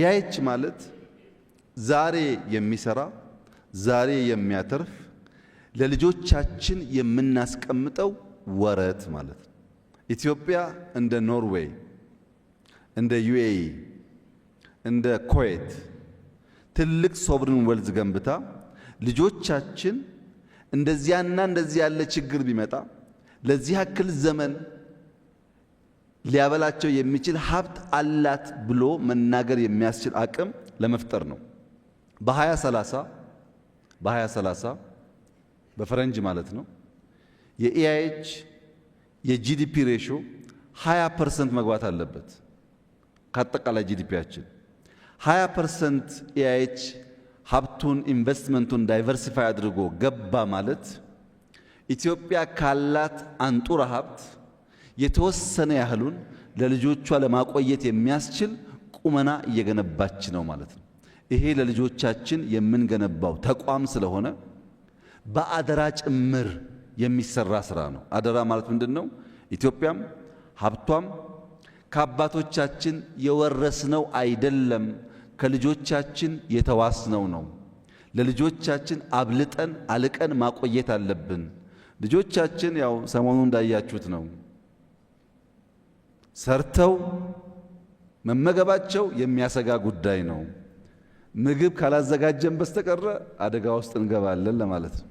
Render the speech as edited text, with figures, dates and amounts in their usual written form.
ኢአይች ማለት ዛሬ የሚሰራ ዛሬ የሚያተርፍ ለልጆቻችን የምናስቀምጠው ወረት ማለት ነው። ኢትዮጵያ እንደ ኖርዌይ፣ እንደ ዩኤኢ፣ እንደ ኩዌት ትልቅ ሶቨርን ዌልዝ ገንብታ ልጆቻችን እንደዚያና እንደዚያ ያለ ችግር ቢመጣ ለዚህ ያክል ዘመን ሊያበላቸው የሚችል ሀብት አላት ብሎ መናገር የሚያስችል አቅም ለመፍጠር ነው። በ2030 በፈረንጅ ማለት ነው የኢአይች የጂዲፒ ሬሽዮ 20% መግባት አለበት። ከአጠቃላይ ጂዲፒያችን 20% ኢአይች ሀብቱን ኢንቨስትመንቱን ዳይቨርሲፋይ አድርጎ ገባ ማለት ኢትዮጵያ ካላት አንጡራ ሀብት የተወሰነ ያህሉን ለልጆቿ ለማቆየት የሚያስችል ቁመና እየገነባች ነው ማለት ነው። ይሄ ለልጆቻችን የምንገነባው ተቋም ስለሆነ በአደራ ጭምር የሚሰራ ስራ ነው። አደራ ማለት ምንድነው? ኢትዮጵያም ሀብቷም ከአባቶቻችን የወረስነው አይደለም፣ ከልጆቻችን የተዋስነው ነው። ለልጆቻችን አብልጠን አልቀን ማቆየት አለብን። ልጆቻችን ያው ሰሞኑን እንዳያችሁት ነው ሰርተው መመገባቸው የሚያሰጋ ጉዳይ ነው። ምግብ ካላዘጋጀን በስተቀር አደጋ ውስጥ እንገባለን ለማለት ነው።